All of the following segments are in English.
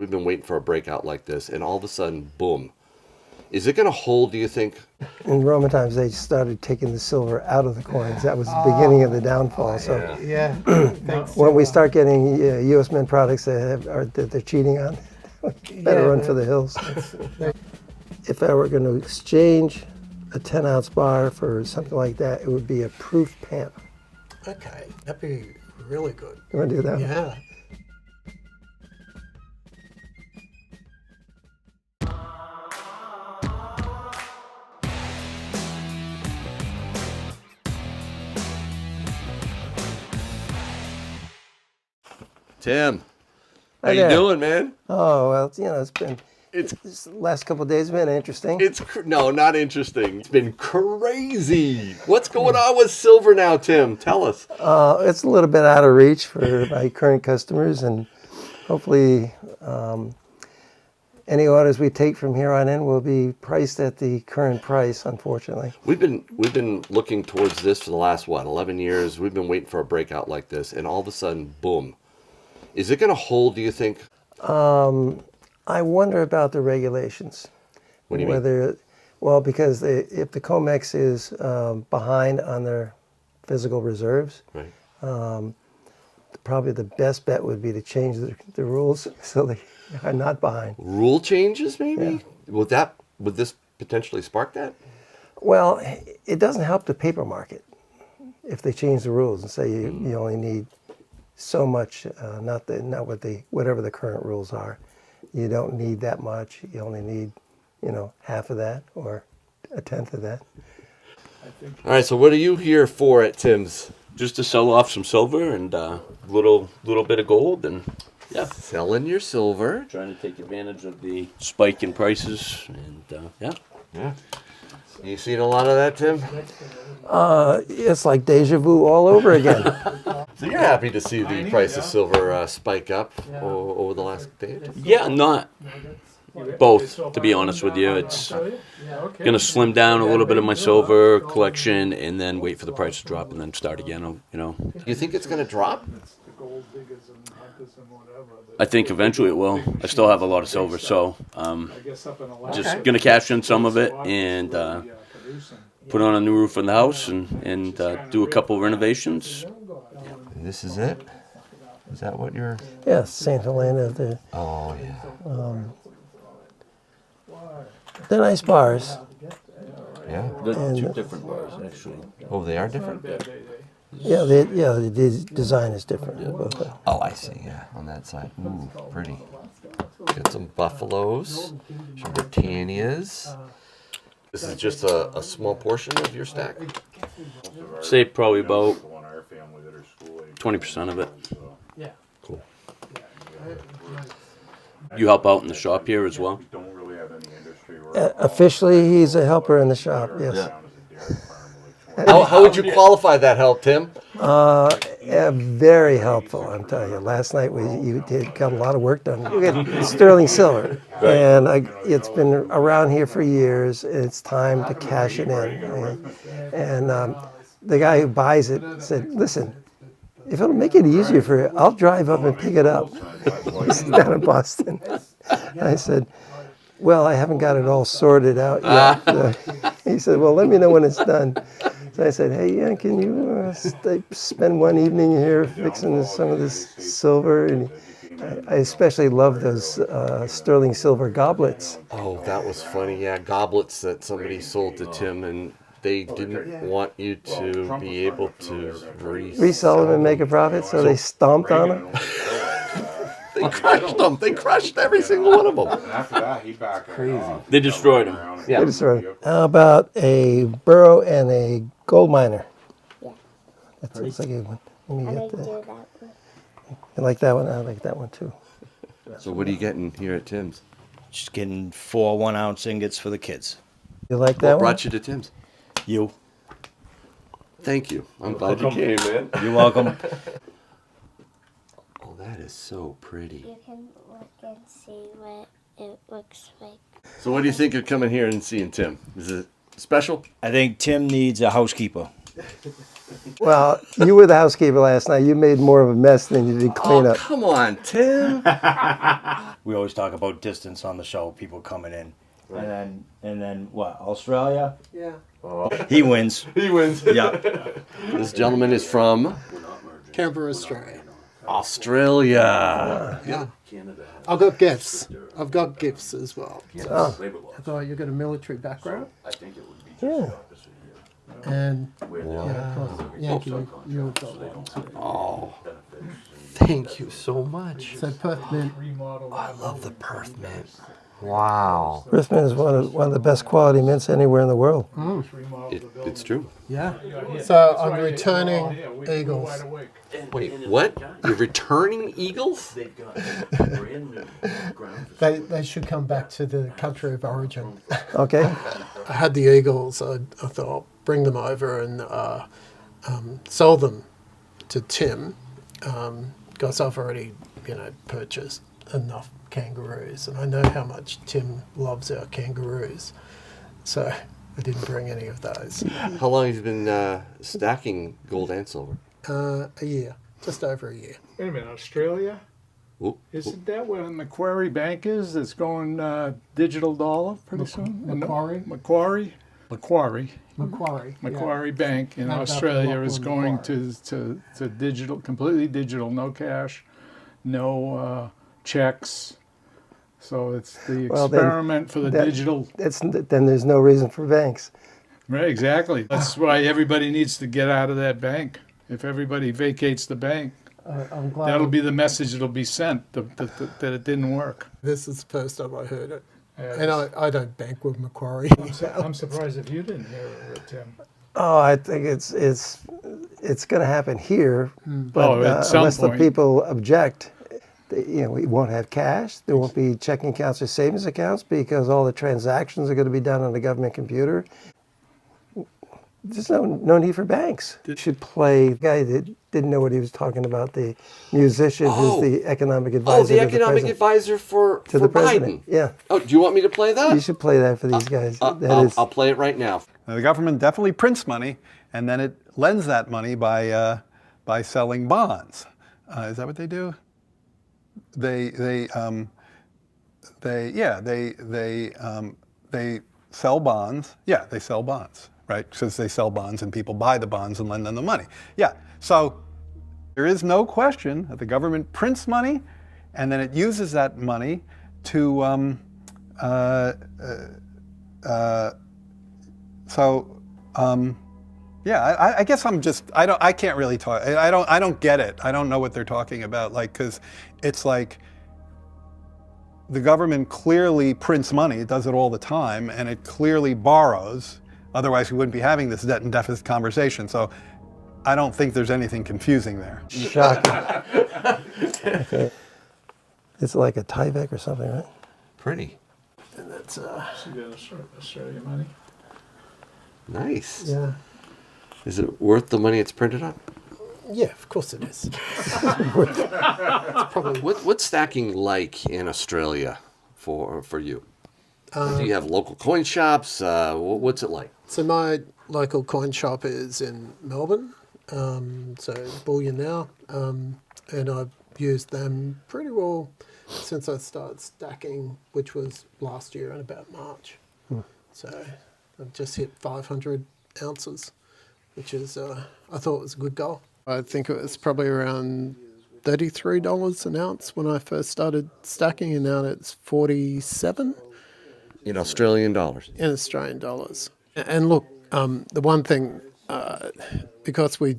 We've been waiting for a breakout like this, and all of a sudden, boom. Is it going to hold, do you think? In Roman times, they started taking the silver out of the coins. That was the beginning of the downfall. Yeah. When we start getting U.S. Mint products that they're cheating on, better run for the hills. If I were going to exchange a 10-ounce bar for something like that, it would be a proof pan. Okay, that'd be really good. You want to do that? Yeah. Tim, how Hi you there. doing, man? Oh, well, it's been, this last couple of days have been interesting. No, not interesting. It's been crazy. What's going on with silver now, Tim? Tell us. It's a little bit out of reach for my current customers, and hopefully any orders we take from here on in will be priced at the current price, unfortunately. We've been looking towards this for the last, 11 years. We've been waiting for a breakout like this, and all of a sudden, boom. Is it going to hold, do you think? I wonder about the regulations. What do you mean? Well, because if the COMEX is behind on their physical reserves, Right. probably the best bet would be to change the rules so they are not behind. Rule changes, maybe? Yeah. Would this potentially spark that? Well, it doesn't help the paper market if they change the rules and say you only need so much, whatever the current rules are. You don't need that much. You only need, half of that or a tenth of that. All right, so what are you here for at Tim's? Just to sell off some silver and a little bit of gold, and yeah, Selling your silver. trying to take advantage of the spike in prices, and yeah. Yeah. You seen a lot of that, Tim? It's like deja vu all over again. So you're happy to see the price of silver spike up over the last day or two? Yeah, not both, to be honest with you. It's gonna slim down a little bit of my silver collection, and then wait for the price to drop, and then start again. You think it's going to drop? I think eventually it will. I still have a lot of silver, so just gonna cash in some of it and put on a new roof on the house and do a couple renovations. This is it? Is that what you're... Yeah, St. Helena. Oh, yeah. They're nice bars. Yeah? They're two different bars, actually. Oh, they are different? Yeah, the design is different. Both of them. Oh, I see, yeah, on that side. Ooh, pretty. Got some buffaloes, some Britannias. This is just a small portion of your stack? Say probably about 20% of it. Cool. You help out in the shop here as well? Officially, he's a helper in the shop, yes. How would you qualify that help, Tim? Yeah, very helpful, I'm telling you. Last night you got a lot of work done. You get sterling silver, and it's been around here for years. It's time to cash it in. And the guy who buys it said, "Listen, if it'll make it easier for you, I'll drive up and pick it up." He's down in Boston. And I said, "Well, I haven't got it all sorted out yet." He said, "Well, let me know when it's done." So I said, "Hey, yeah, can you spend one evening here fixing some of this silver?" And I especially love those sterling silver goblets. Oh, that was funny. Yeah, goblets that somebody sold to Tim, and they didn't want you to be able to Resell them and make a profit, so they stomped on them. They crushed them. They crushed every single one of them. After that, he backed Crazy. They destroyed them. Yeah. How about a burro and a gold miner? Yeah. That looks like a good one. Let me I get like that. do that one. You like that one? I like that one too. So what are you getting here at Tim's? Just getting 4 1-ounce ingots for the kids. You like What that one? brought you to Tim's? You. Thank you. I'm glad you came, man. You're welcome. Oh, that is so pretty. You can look and see what it looks like. So what do you think of coming here and seeing Tim? Is it special? I think Tim needs a housekeeper. Well, you were the housekeeper last night. You made more of a mess than you did clean Oh, up. come on, Tim. We always talk about distance on the show, people coming in. And then what? Australia? Yeah. He wins. He wins. Yeah. This gentleman is from Canberra, Australia. Australia. Yeah. I've got gifts. I've got gifts as well. Oh, I thought you got a military background. yeah. And yeah, of course, Yankee, you've got one too. Oh, thank you so much. So Perth Mint. I love the Perth mint. Wow. Perth mint is one of the best quality mints anywhere in the world. It's true. Yeah. So I'm returning Eagles. Wait, what? You're returning eagles? They should come back to the country of origin. Okay. I had the Eagles. I thought I'll bring them over and sell them to Tim because I've already, purchased enough kangaroos, and I know how much Tim loves our kangaroos. So I didn't bring any of those. How long have you been stacking gold and silver? A year, just over a year. Wait a minute, Australia? Oop. Isn't that where Macquarie Bank is? That's going digital dollar pretty soon? Macquarie? Macquarie Macquarie. Bank in Named after Australia is Lachlan going to digital, completely digital, no cash, no checks. So it's the Well, then experiment for the that- digital. Then there's no reason for banks. Right, exactly. That's why everybody needs to get out of that bank. If everybody vacates the bank, I'm glad. that'll be the message that'll be sent, that it didn't work. This is the first time I heard it. Yeah, And I don't bank with Macquarie. I'm surprised if you didn't hear it, Tim. Oh, I think it's going to happen here, but Oh, at some unless the point. people object, we won't have cash. There won't be checking accounts or savings accounts because all the transactions are going to be done on a government computer. There's no need for banks. You should play the guy that didn't know what he was talking about, the musician Oh. who's the economic advisor Oh, the to economic president. advisor for To the president. Biden. Yeah, Oh, do you want me to play that? you should play that for these guys. I'll play it right now. Now, the government definitely prints money, and then it lends that money by selling bonds. Is that what they do? They sell bonds. Yeah, they sell bonds, right? Because they sell bonds, and people buy the bonds and lend them the money. Yeah. So there is no question that the government prints money, and then it uses that money to yeah, I guess I can't really talk. I don't get it. I don't know what they're talking about. Because it's like the government clearly prints money. It does it all the time, and it clearly borrows. Otherwise, we wouldn't be having this debt and deficit conversation. So I don't think there's anything confusing there. Shocking. Okay. It's like a Tyvek or something, right? Pretty. And that's, You got Australia money? Nice. yeah. Is it worth the money it's printed on? Yeah, of course it is. What's stacking like in Australia for you? Do you have local coin shops? What's it like? So my local coin shop is in Melbourne, so bullion now, and I've used them pretty well since I started stacking, which was last year in about March. So I've just hit 500 ounces, which is I thought was a good goal. I think it was probably around $33 an ounce when I first started stacking, and now it's 47 In Australian dollars. in Australian dollars. And look, the one thing, because we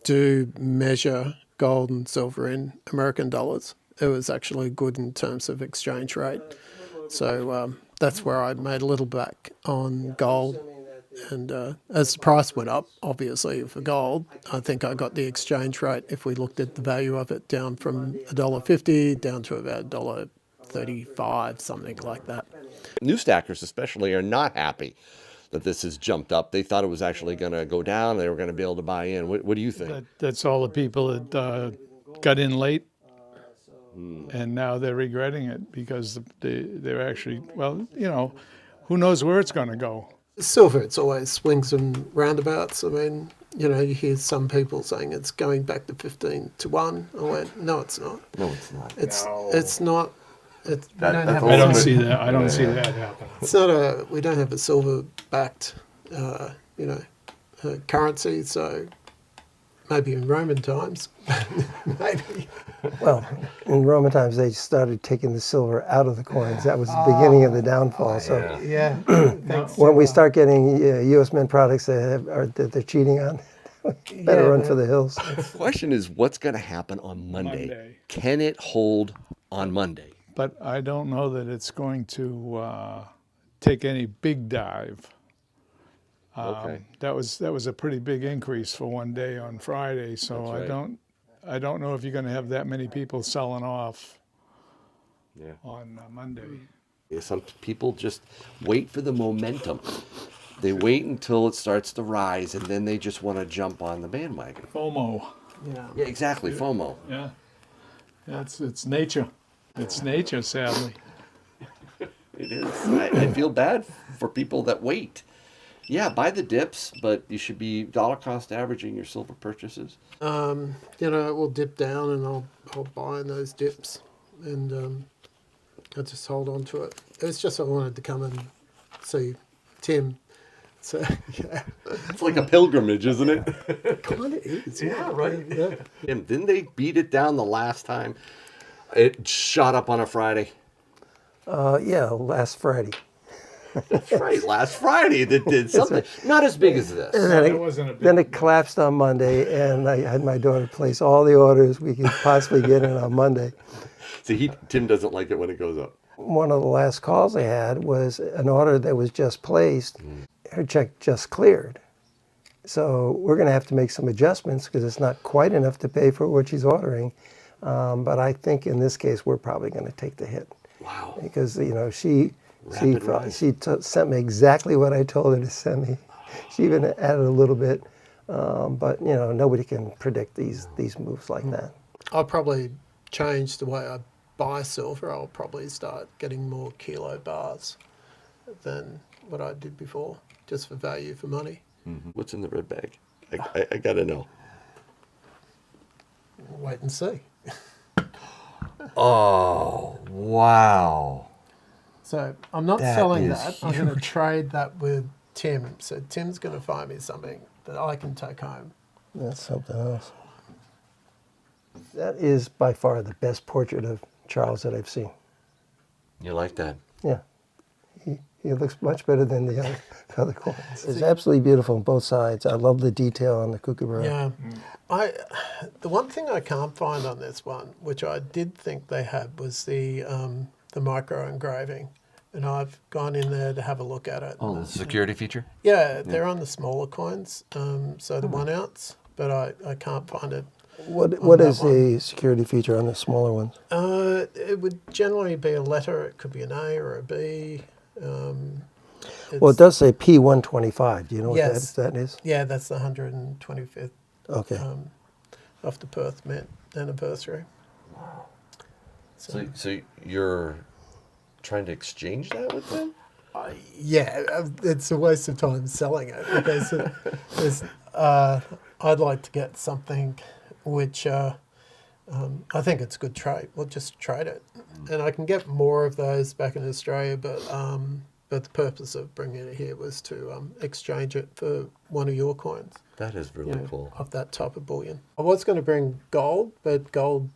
do measure gold and silver in American dollars, it was actually good in terms of exchange rate. So that's where I made a little back on gold. And as the price went up, obviously, for gold, I think I got the exchange rate, if we looked at the value of it, down from $1.50 down to about $1.35, something like that. New stackers especially are not happy that this has jumped up. They thought it was actually going to go down. They were going to be able to buy in. What do you think? That's all the people that got in late, and now they're regretting it because they're actually, well, who knows where it's going to go. Silver, it's always swings and roundabouts. I mean, you know, you hear some people saying it's going back to 15-1. I went, no, it's not. No, it's not. It's not. It's, we That- don't that's have I all don't Silver- see that. I don't see that happening. It's not a. We don't have a silver-backed, you know, currency. So maybe in Roman times, maybe. Well, in Roman times, they started taking the silver out of the coins. That was the beginning of the downfall. So Yeah. Yeah. Thanks when to, we start getting U.S. Mint products that they're cheating on, better run for the hills. The question is, what's going to happen on Monday? Monday. Can it hold on Monday? But I don't know that it's going to take any big dive. Okay. That was a pretty big increase for one day on Friday. So That's right. I don't know if you're going to have that many people selling off Yeah. on Monday. Some people just wait for the momentum. They wait until it starts to rise, and then they just want to jump on the bandwagon. FOMO. Yeah. Yeah, exactly. FOMO. Yeah. It's nature. It's nature, sadly. It is. I feel bad for people that wait. Yeah, buy the dips, but you should be dollar cost averaging your silver purchases. You know, it will dip down, and I'll buy in those dips, and I just hold on to it. It's just I wanted to come and see Tim. So yeah, It's like a pilgrimage, isn't it? kind of is. Yeah, right. Yeah. Tim, didn't they beat it down the last time? It shot up on a Friday. Yeah, last Friday. That's right. Last Friday, that did something not as big as this. And then, That wasn't a big then it collapsed on Monday, and I had my daughter place all the orders we could possibly get in on Monday. See, Tim doesn't like it when it goes up. One of the last calls I had was an order that was just placed. Her check just cleared. So we're going to have to make some adjustments because it's not quite enough to pay for what she's ordering. But I think in this case, we're probably going to take the hit. Wow. Because, you know, she Rapid rise. sent me exactly what I told her to send me. She even added a little bit. But, you know, nobody can predict these moves like that. I'll probably change the way I buy silver. I'll probably start getting more kilo bars than what I did before, just for value for money. What's in the red bag? I got to know. Wait and see. Oh, wow. So I'm not That selling is that. I'm going to trade that with Tim. So Tim's going to find me something that I can take home. That's something else. That is by far the best portrait of Charles that I've seen. You like that? Yeah. He looks much better than the other coins. It's absolutely beautiful on both sides. I love the detail on the kookaburra. Yeah. The one thing I can't find on this one, which I did think they had, was the micro engraving. And I've gone in there to have a look at it. Oh, the security feature? Yeah, they're on the smaller coins, so the 1 ounce, but I can't find it. What is the security feature on the smaller ones? It would generally be a letter. It could be an A or a B. Well, it does say P125. Do you know what Yes. that is? Yeah, that's the 125th Okay. of the Perth Mint anniversary. So you're trying to exchange that with them? Yeah, it's a waste of time selling it because I'd like to get something which I think it's a good trade. We'll just trade it, and I can get more of those back in Australia. But the purpose of bringing it here was to exchange it for one of your coins. That is really cool. Of that type of bullion. I was going to bring gold, but gold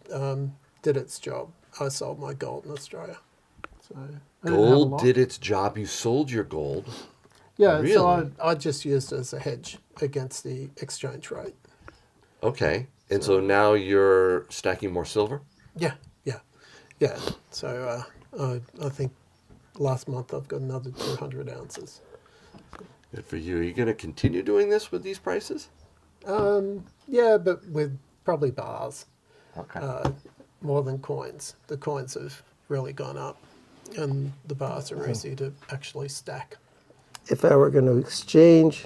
did its job. I sold my gold in Australia. So I didn't have a Gold lot. did its job. You sold your gold. Yeah, Really? so I just used it as a hedge against the exchange rate. Okay. And so now you're stacking more silver? Yeah. So I think last month I've got another 200 ounces. Good for you. Are you going to continue doing this with these prices? Yeah, but with probably bars Okay. more than coins. The coins have really gone up, and the bars are easy to actually stack. If I were going to exchange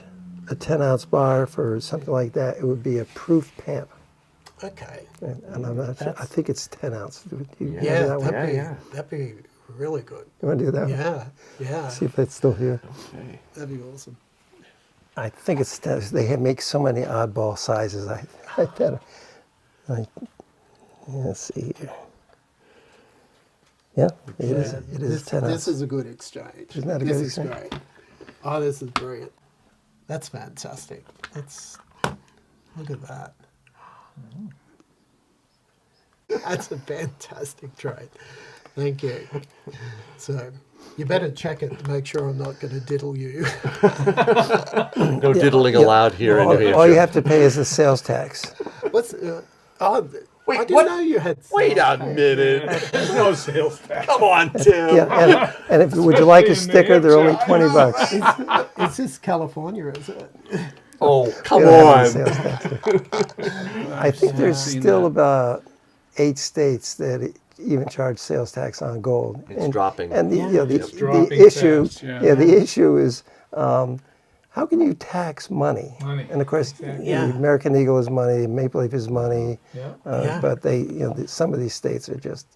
a 10-ounce bar for something like that, it would be a proof PAMP. Okay. And I'm not sure. I think it's 10 ounce. Do you wanna Yeah, do that one? that'd be really good. You want to do that one? Yeah. See if it's still here. Okay. That'd be awesome. I think it's they make so many oddball sizes. I better. Let's see here. Yeah, it is. It is 10 This ounce. is a good exchange. Isn't that a this good is exchange? great. Oh, this is brilliant. That's fantastic. Look at that. That's a fantastic trade. Thank you. So you better check it to make sure I'm not going to diddle you. No diddling allowed here in New Hampshire. All you have to pay is the sales tax. What's Wait, I didn't what? know you had. Wait a minute. There's no sales tax. Come on, Tim. Yeah, and if would you like a sticker? They're only $20. It's just California, is it? Oh, come We don't have on. any sales tax. I think there's still about 8 states that even charge sales tax on gold. It's dropping. And the dropping issue, fast, yeah. the issue is how can you tax money? Money, And of course, Yeah. the American Eagle is money, Maple Leaf is money, Yeah. Yeah. but some of these states are just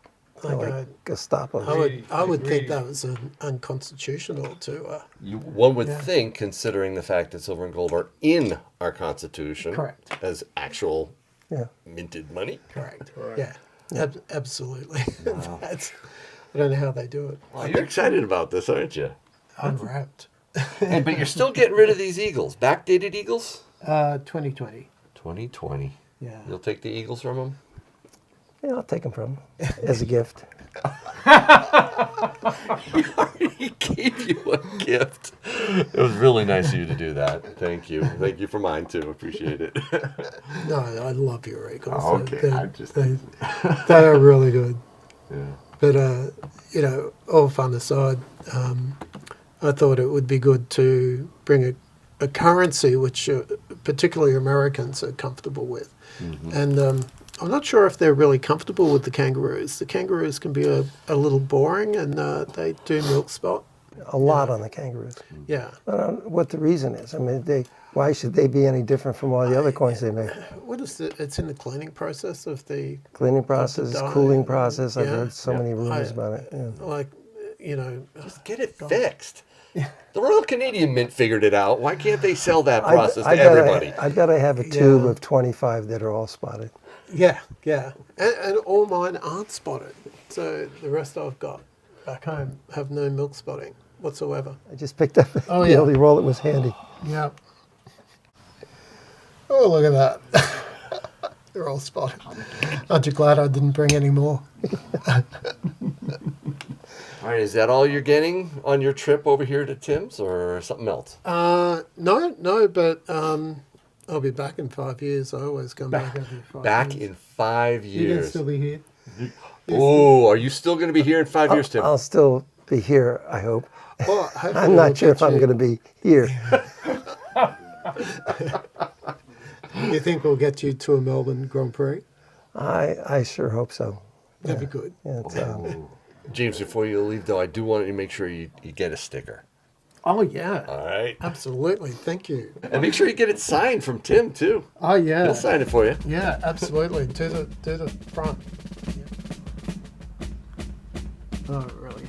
like Gestapo. I would think Agreed. that was unconstitutional to. One would think, considering the fact that silver and gold are in our Constitution Correct. as actual Yeah. minted money. Correct. Yeah. Absolutely. I don't know how they do it. Well, you're excited about this, aren't you? Unwrapped. But you're still getting rid of these eagles. Backdated eagles? 2020. 2020. Yeah. You'll take the eagles from them? Yeah, I'll take them from them as a gift. He gave you a gift. It was really nice of you to do that. Thank you. Thank you for mine, too. Appreciate it. No, I love your eagles. Oh, okay. They are really good. Yeah. But, all fun aside, I thought it would be good to bring a currency which particularly Americans are comfortable with. Mm-hmm. And I'm not sure if they're really comfortable with the kangaroos. The kangaroos can be a little boring, and they do milk spot. A lot on the kangaroos. Yeah. I don't know what the reason is. I mean, why should they be any different from all the other coins they make? What is it? It's in the cleaning process of the Cleaning process, dye. cooling process. I've Yeah. heard so many rumors about it. Yeah. like, Just get it fixed. The Royal Canadian Mint figured it out. Why can't they sell that process to everybody? I bet I have a tube of 25 that are all spotted. Yeah, and all mine aren't spotted. So the rest I've got back home have no milk spotting whatsoever. I just picked up Oh, the yeah. only roll that was handy. Yeah. Oh, look at that. They're all spotted. Aren't you glad I didn't bring any more? All right, is that all you're getting on your trip over here to Tim's or something else? No, but I'll be back in 5 years. I always come back every 5 Back years. in 5 You can years. still be here. Oh, are you still going to be here in 5 years, Tim? I'll still be here, I hope. Well, hopefully I'm we'll not sure get if I'm you- going to be here. You think we'll get you to a Melbourne Grand Prix? I sure hope so. That'd be good. Yeah, it's, James, before you leave, though, I do want you to make sure you get a sticker. Oh, yeah. All right? Absolutely. Thank you. And make sure you get it signed from Tim, too. Oh, yeah. He'll sign it for you. Yeah, absolutely. Do the front. Yeah. Oh, it really